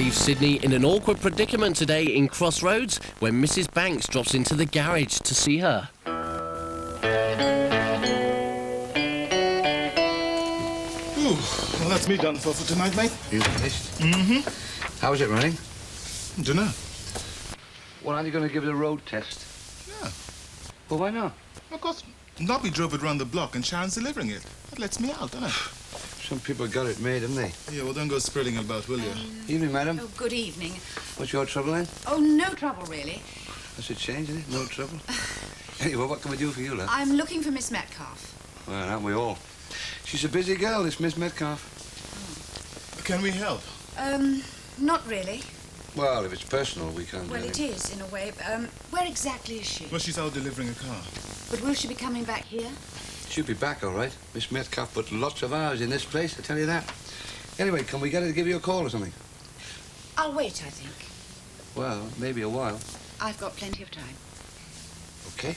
leaves Sydney in an awkward predicament today in Crossroads when Mrs. Banks drops into the garage to see her. Ooh, well, that's me done for tonight, mate. You finished? Mm-hmm. How is it running? Dunno. Well, aren't you going to give it a road test? Yeah. Well, why not? Of course, Nobby drove it round the block and Sharon's delivering it. That lets me out, doesn't it? Some people got it made, haven't they? Yeah, well, don't go spreading about, will you? Evening, madam. Oh, good evening. What's your trouble, then? Oh, no trouble, really. That's a change, isn't it? No trouble. Anyway, what can we do for you, love? I'm looking for Miss Metcalfe. Well, aren't we all? She's a busy girl, this Miss Metcalfe. Oh. Can we help? Not really. Well, if it's personal, we can't do Well, it anything. is, in a way. Where exactly is she? Well, she's out delivering a car. But will she be coming back here? She'll be back, all right. Miss Metcalfe put lots of hours in this place, I tell you that. Anyway, can we get her to give you a call or something? I'll wait, I think. Well, maybe a while. I've got plenty of time. Okay.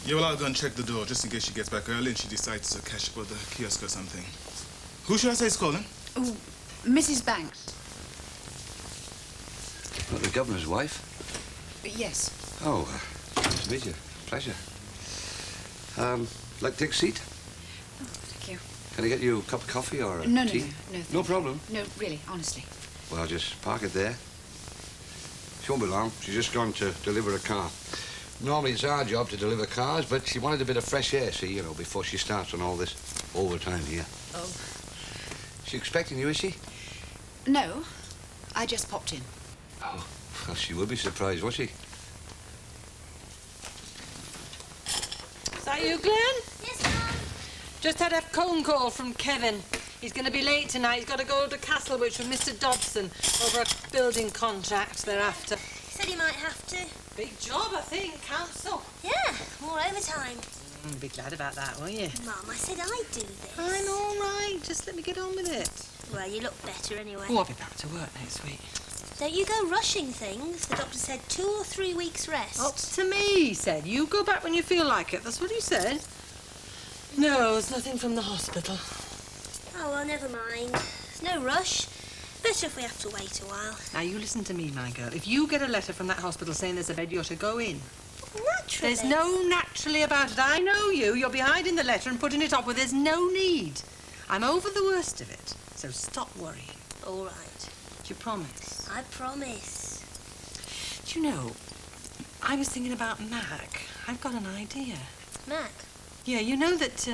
Yeah, well, I'll go and check the door just in case she gets back early and she decides to catch up with the kiosk or something. Who should I say is calling? Oh, Mrs. Banks. Not the governor's wife? Yes. Oh, nice to meet you. Pleasure. Like to take a seat? Oh, thank you. Can I get you a cup of coffee or a No, tea? no. No problem. No, really, honestly. Well, I'll just park it there. She won't be long. She's just gone to deliver a car. Normally it's our job to deliver cars, but she wanted a bit of fresh air, see, you know, before she starts on all this overtime here. Oh. She expecting you, is she? No, I just popped in. Oh, well, she would be surprised, won't she? Is that you, Glenn? Yes, Mum. Just had a phone call from Kevin. He's going to be late tonight. He's got to go to Castlewich with Mr. Dobson over a building contract they're after. He said he might have to. Big job, I think, council. Yeah, more overtime. Be glad about that, won't you? Mum, I said I'd do this. I'm all right. Just let me get on with it. Well, you look better anyway. Oh, I'll be back to work next week. Don't you go rushing things. The doctor said 2 or 3 weeks rest. Up to me, he said. You go back when you feel like it. That's what he said. No, it's nothing from the hospital. Oh, well, never mind. There's no rush. Better if we have to wait a while. Now, you listen to me, my girl. If you get a letter from that hospital saying there's a bed, you're to go in. Naturally. There's no naturally about it. I know you. You'll be hiding the letter and putting it off, but there's no need. I'm over the worst of it, so stop worrying. All right. Do you promise? I promise. Do you know, I was thinking about Mac. I've got an idea. Mac? Yeah, you know that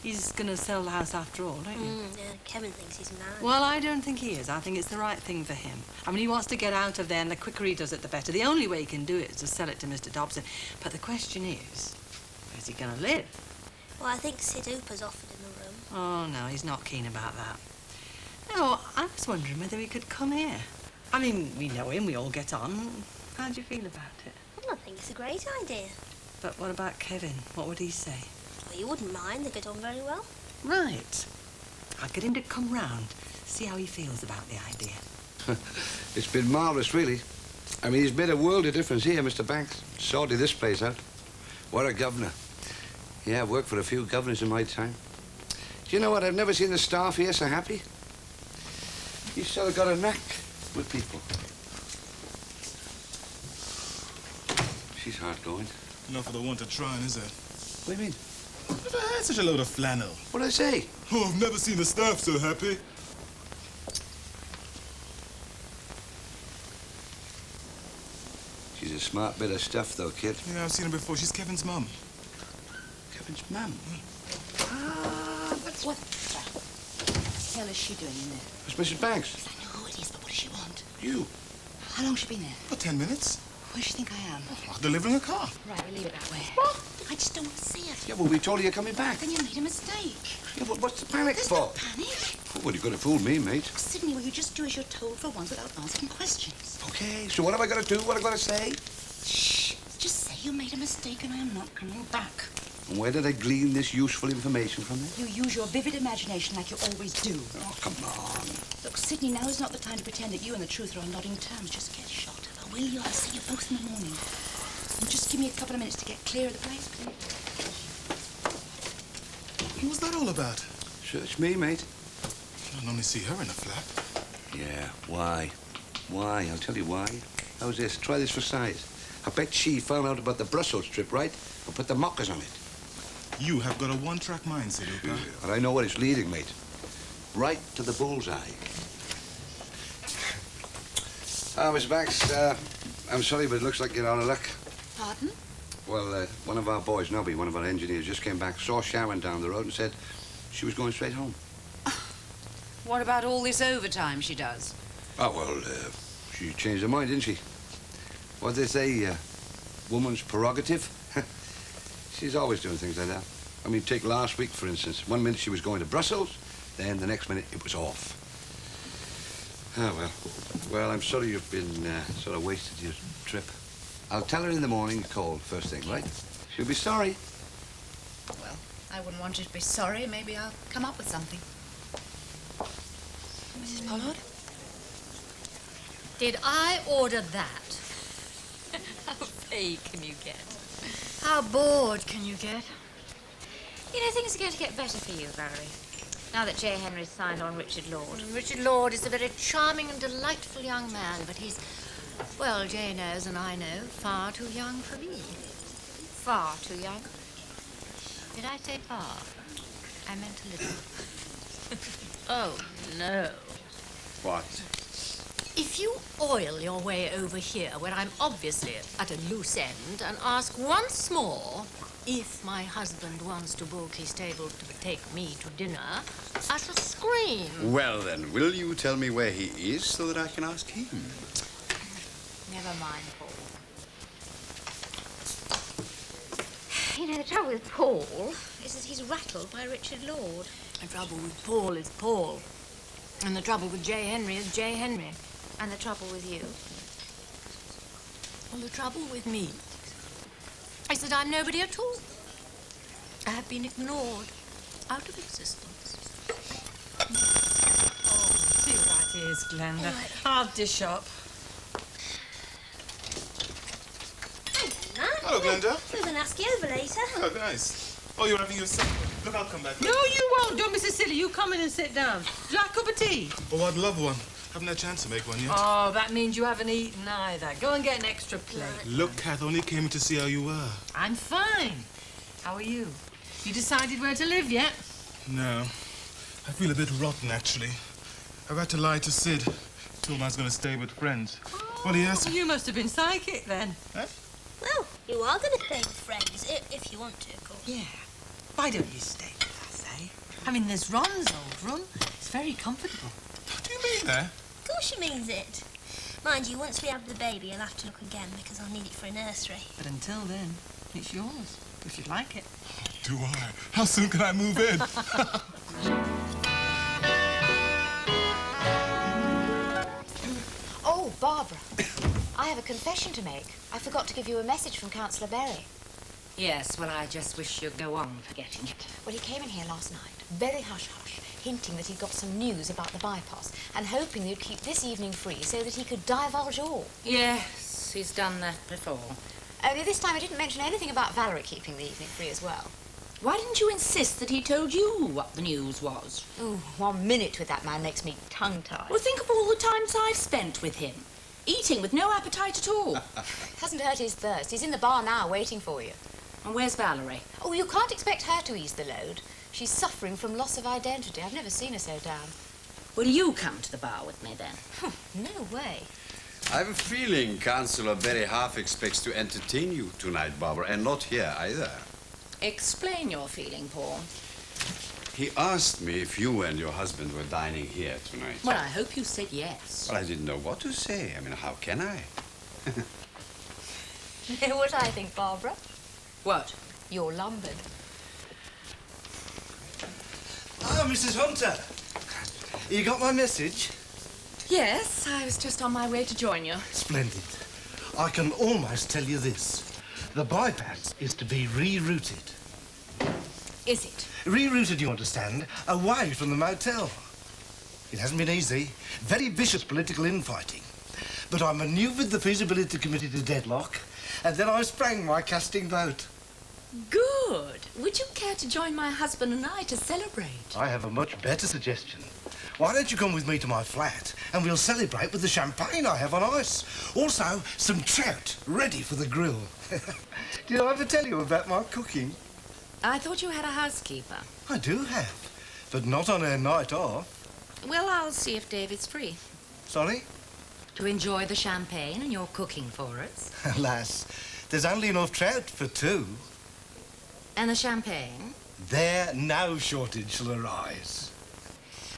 he's going to sell the house after all, don't you? Yeah, Kevin thinks he's mad. Well, I don't think he is. I think it's the right thing for him. I mean, he wants to get out of there, and the quicker he does it, the better. The only way he can do it is to sell it to Mr. Dobson. But the question is, where's he going to live? Well, I think Sid Hooper's offered him a room. Oh, no, he's not keen about that. No, I was wondering whether he could come here. I mean, we know him, we all get on. How do you feel about it? Well, I think it's a great idea. But what about Kevin? What would he say? Well, he wouldn't mind. They get on very well. Right. I'll get him to come round, see how he feels about the idea. It's been marvellous, really. I mean, he's made a world of difference here, Mr. Banks. Sorted this place out. What a governor. Yeah, I've worked for a few governors in my time. Do you know what? I've never seen the staff here so happy. He's sort of got a knack with people. She's hard going. Not for the want of trying, is it? What do you mean? Never had such a load of flannel. What'd I say? Oh, I've never seen the staff so happy. She's a smart bit of stuff, though, kid. Yeah, I've seen her before. She's Kevin's mum. Kevin's mum? Ah, that's what the hell is she doing in there? It's Mrs. Banks. Yes, I know who it is, but what does she want? You. How long's she been there? For 10 minutes. Where does she think I am? Oh, delivering a car. Right, we'll leave it that way. What? I just don't want to see it. Yeah, well, we told her you're coming back. Then you made a mistake. Yeah, but what's the panic There's for? no panic. Well, you could have fooled me, mate. Sydney, will you just do as you're told for once without asking questions? Okay, so what have I got to do? What have I got to say? Shh. Just say you made a mistake and I am not coming back. And where did I glean this useful information from then? You use your vivid imagination like you always do. Oh, come on. Look, Sydney, now is not the time to pretend that you and the truth are on nodding terms. Just get shot. Or will you? I'll see you both in the morning. And just give me a couple of minutes to get clear of the place, please. What was that all about? Search me, mate. I don't normally see her in a flap. Yeah, why? Why? I'll tell you why. How's this? Try this for size. I bet she found out about the Brussels trip, right? And put the mockers on it. You have got a one-track mind, Saluka. And I know what it's leading, mate. Right to the bullseye. Miss Banks, I'm sorry, but it looks like you're out of luck. Pardon? Well, one of our boys, Nobby, one of our engineers, just came back, saw Sharon down the road and said she was going straight home. What about all this overtime she does? Oh, well, she changed her mind, didn't she? What they say, woman's prerogative? She's always doing things like that. I mean, take last week, for instance. One minute she was going to Brussels, then the next minute it was off. Oh, well. Well, I'm sorry you've been sort of wasted your trip. I'll tell her in the morning to call first thing, right? She'll be sorry. Well, I wouldn't want you to be sorry. Maybe I'll come up with something. Mrs. Pollard? Did I order that? How vague can you get? How bored can you get? You know, things are going to get better for you, Valerie. Now that J. Henry's signed on Richard Lord. Richard Lord is a very charming and delightful young man, but he's, well, J knows and I know, far too young for me. Far too young. Did I say far? I meant a little. Oh, no. What? If you oil your way over here, where I'm obviously at a loose end, and ask once more if my husband wants to book his table to take me to dinner, I shall scream. Well, then, will you tell me where he is so that I can ask him? Never mind, Paul. You know, the trouble with Paul is that he's rattled by Richard Lord. The trouble with Paul is Paul. And the trouble with J. Henry is J. Henry. And the trouble with you? Well, the trouble with me is that I'm nobody at all. I have been ignored out of existence. Oh, see what that is, Glenda. I'll dish up. Hello, Glenda. We can ask you over later. Oh, nice. Oh, you're having your supper. Look, I'll come back. No, you won't. Don't be so silly. You come in and sit down. Would you like a cup of tea? Oh, I'd love one. Haven't had a chance to make one yet. Oh, that means you haven't eaten either. Go and get an extra plate. Look, Kath, only came in to see how you were. I'm fine. How are you? You decided where to live yet? No. I feel a bit rotten, actually. I've had to lie to Sid. Told him I was going to stay with friends. Well, he asked... You must have been psychic then. Huh? Well, you are going to stay with friends, if you want to, of course. Yeah. Why don't you stay with us, eh? I mean, there's Ron's old room. It's very comfortable. What do you mean there? Of course she means it. Mind you, once we have the baby, you'll have to look again because I'll need it for a nursery. But until then, it's yours, if you'd like it. Do I? How soon can I move in? Oh, Barbara, I have a confession to make. I forgot to give you a message from Councillor Berry. Yes, well, I just wish you'd go on forgetting it. Well, he came in here last night, very hush-hush, hinting that he'd got some news about the bypass and hoping you'd keep this evening free so that he could divulge all. Yes, he's done that before. Only this time he didn't mention anything about Valerie keeping the evening free as well. Why didn't you insist that he told you what the news was? Ooh, 1 minute with that man makes me tongue-tied. Well, think of all the times I've spent with him. Eating with no appetite at all. Hasn't hurt his thirst. He's in the bar now waiting for you. And where's Valerie? Oh, you can't expect her to ease the load. She's suffering from loss of identity. I've never seen her so down. Will you come to the bar with me, then? No way. I have a feeling Councillor Berry half expects to entertain you tonight, Barbara, and not here either. Explain your feeling, Paul. He asked me if you and your husband were dining here tonight. Well, I hope you said yes. Well, I didn't know what to say. I mean, how can I? You know what I think, Barbara? What? You're lumbered. Ah, Mrs. Hunter. You got my message? Yes, I was just on my way to join you. Splendid. I can almost tell you this. The bypass is to be rerouted. Is it? Rerouted, you understand, away from the motel. It hasn't been easy. Very vicious political infighting. But I manoeuvred the feasibility committee to deadlock, and then I sprang my casting vote. Good. Would you care to join my husband and I to celebrate? I have a much better suggestion. Why don't you come with me to my flat and we'll celebrate with the champagne I have on ice. Also, some trout ready for the grill. Did I ever tell you about my cooking? I thought you had a housekeeper. I do have, but not on her night off. Well, I'll see if David's free. Sorry? To enjoy the champagne and your cooking for us. Alas, there's only enough trout for two. And the champagne? There no shortage shall arise.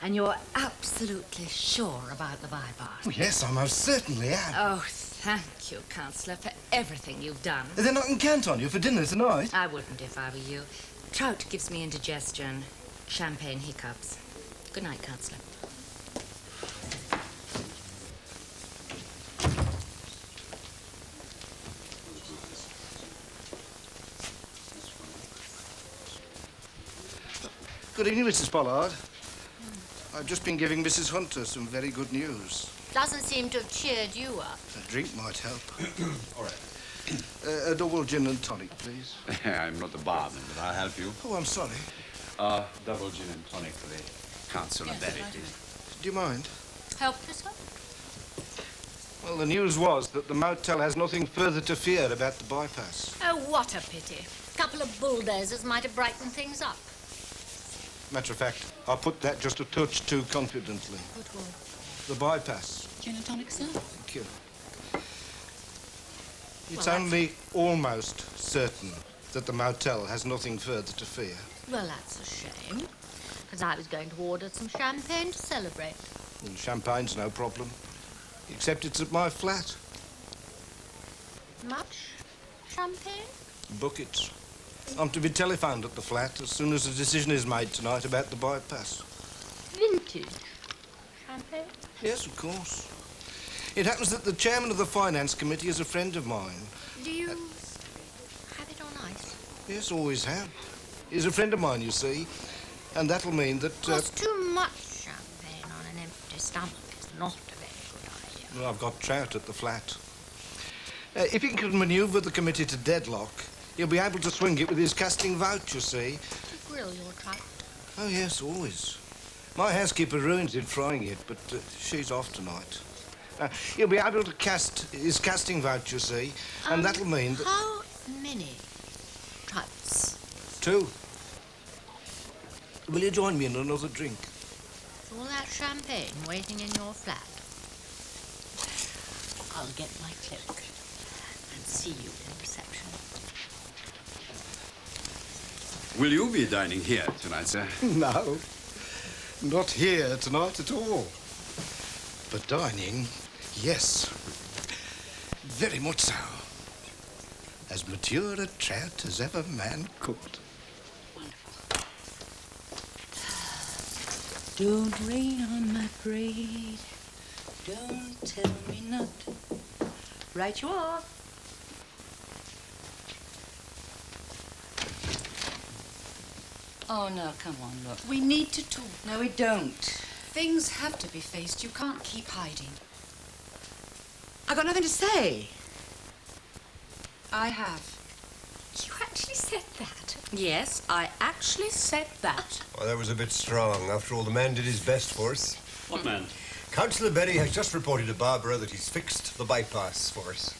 And you're absolutely sure about the bypass? Oh, yes, I most certainly am. Oh, thank you, Councillor, for everything you've done. Then I can count on you for dinner tonight. I wouldn't if I were you. Trout gives me indigestion, champagne hiccups. Good night, Councillor. Good evening, Mrs. Pollard. I've just been giving Mrs. Hunter some very good news. Doesn't seem to have cheered you up. A drink might help. All right. A double gin and tonic, please. I'm not the barman, but I'll help you. Oh, I'm sorry. Double gin and tonic for the Councillor Berry, please. Do you mind? Help yourself? Well, the news was that the motel has nothing further to fear about the bypass. Oh, what a pity. A couple of bulldozers might have brightened things up. Matter of fact, I put that just a touch too confidently. Good one. The bypass. Gin and tonic, sir? Thank you. It's only almost certain that the motel has nothing further to fear. Well, that's a shame, because I was going to order some champagne to celebrate. And champagne's no problem, except it's at my flat. Much champagne? Buckets. I'm to be telephoned at the flat as soon as a decision is made tonight about the bypass. Vintage champagne? Yes, of course. It happens that the chairman of the finance committee is a friend of mine. Do you have it on ice? Yes, always have. He's a friend of mine, you see, and that'll mean that... Of course, too much champagne on an empty stomach is not a very good idea. Well, I've got trout at the flat. If he can manoeuvre the committee to deadlock, he'll be able to swing it with his casting vote, you see. To grill your trout? Oh, yes, always. My housekeeper ruins it frying it, but she's off tonight. He'll be able to cast his casting vote, you see, and that'll mean that... How many trouts? 2. Will you join me in another drink? All that champagne waiting in your flat. I'll get my cloak and see you in reception. Will you be dining here tonight, sir? No, not here tonight at all. But dining, yes. Very much so. As mature a trout as ever man cooked. Don't rain on my parade. Don't tell me not. Right you are. Oh, no, come on, look. We need to talk. No, we don't. Things have to be faced. You can't keep hiding. I got nothing to say. I have. You actually said that? Yes, I actually said that. Well, that was a bit strong. After all, the man did his best for us. What man? Councillor Berry has just reported to Barbara that he's fixed the bypass for us.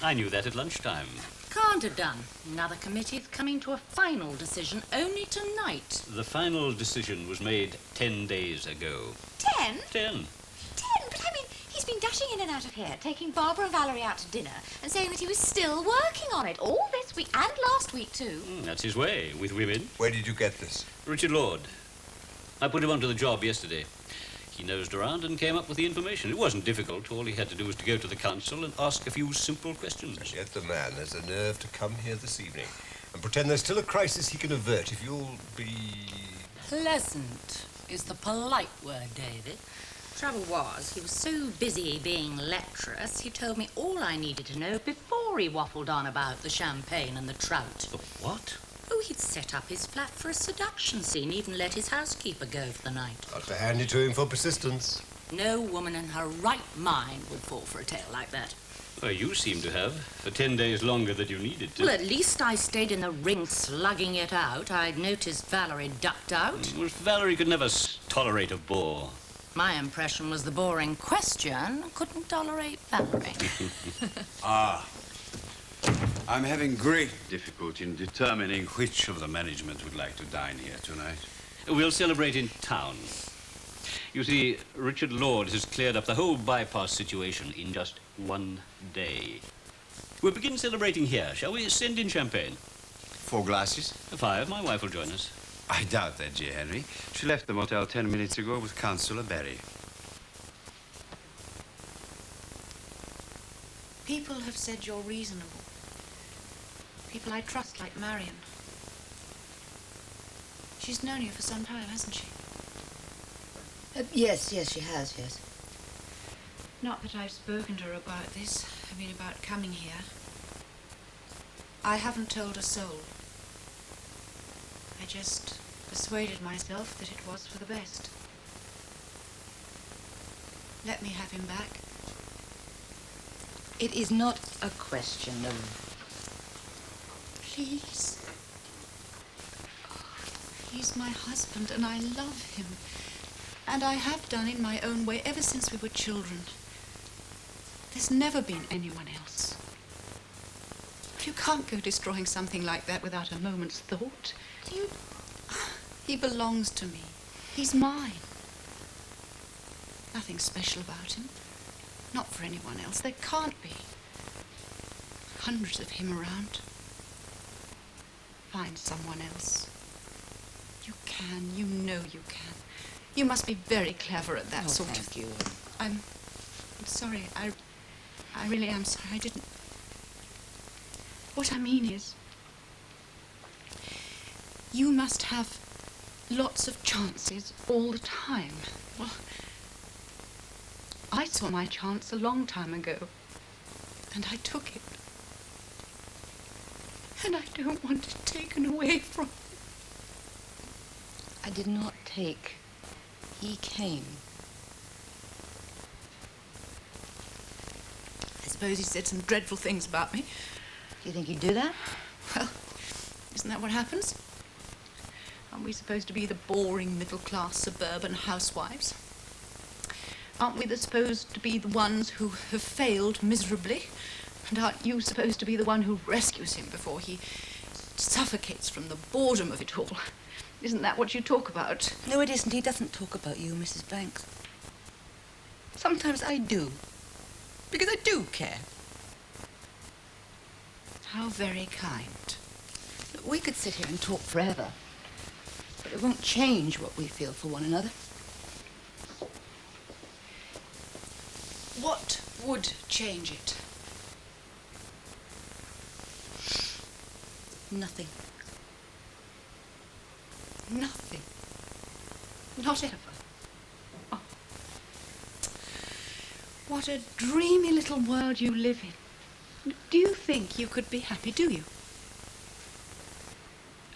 I knew that at lunchtime. Can't have done. Another committee's coming to a final decision only tonight. The final decision was made 10 days ago. 10? 10. But I mean, he's been dashing in and out of here, taking Barbara and Valerie out to dinner and saying that he was still working on it all this week and last week too. That's his way with women. Where did you get this? Richard Lloyd. I put him onto the job yesterday. He nosed around and came up with the information. It wasn't difficult. All he had to do was to go to the council and ask a few simple questions. And yet the man has the nerve to come here this evening and pretend there's still a crisis he can avert if you'll be... Pleasant is the polite word, David. Trouble was, he was so busy being lecherous, he told me all I needed to know before he waffled on about the champagne and the trout. The what? Oh, he'd set up his flat for a seduction scene, even let his housekeeper go for the night. Got to hand it to him for persistence. No woman in her right mind would fall for a tale like that. Well, you seem to have, for 10 days longer than you needed to. Well, at least I stayed in the ring slugging it out. I'd noticed Valerie ducked out. Well, Valerie could never tolerate a bore. My impression was the boring question couldn't tolerate Valerie. I'm having great difficulty in determining which of the management would like to dine here tonight. We'll celebrate in town. You see, Richard Lord has cleared up the whole bypass situation in just one day. We'll begin celebrating here, shall we? Send in champagne. 4 glasses? 5. My wife will join us. I doubt that, J. Henry. She left the motel 10 minutes ago with Councillor Berry. People have said you're reasonable. People I trust, like Marion. She's known you for some time, hasn't she? Yes, she has, yes. Not that I've spoken to her about this. I mean, about coming here. I haven't told a soul. I just persuaded myself that it was for the best. Let me have him back. It is not a question of... Please. He's my husband, and I love him. And I have done in my own way ever since we were children. There's never been anyone else. You can't go destroying something like that without a moment's thought. He belongs to me. He's mine. Nothing special about him. Not for anyone else. There can't be. Hundreds of him around. Find someone else. You can. You know you can. You must be very clever at that sort of... Thank you. I'm sorry. I really am sorry. I didn't... What I mean is... You must have lots of chances all the time. Well, I saw my chance a long time ago, and I took it. And I don't want it taken away from me. I did not take. He came. I suppose he said some dreadful things about me. Do you think he'd do that? Well, isn't that what happens? Aren't we supposed to be the boring middle-class suburban housewives? Aren't we supposed to be the ones who have failed miserably? And aren't you supposed to be the one who rescues him before he suffocates from the boredom of it all? Isn't that what you talk about? No, it isn't. He doesn't talk about you, Mrs. Banks. Sometimes I do. Because I do care. How very kind. Look, we could sit here and talk forever. But it won't change what we feel for one another. What would change it? Nothing. Nothing. Not ever. Oh. What a dreamy little world you live in. Do you think you could be happy, do you?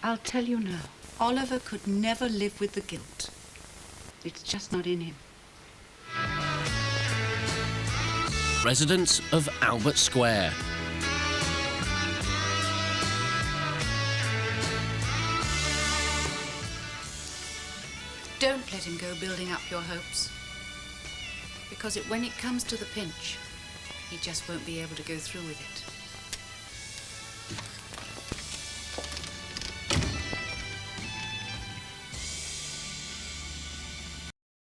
I'll tell you now. Oliver could never live with the guilt. It's just not in him. Residents of Albert Square. Don't let him go building up your hopes. Because when it comes to the pinch, he just won't be able to go through with it.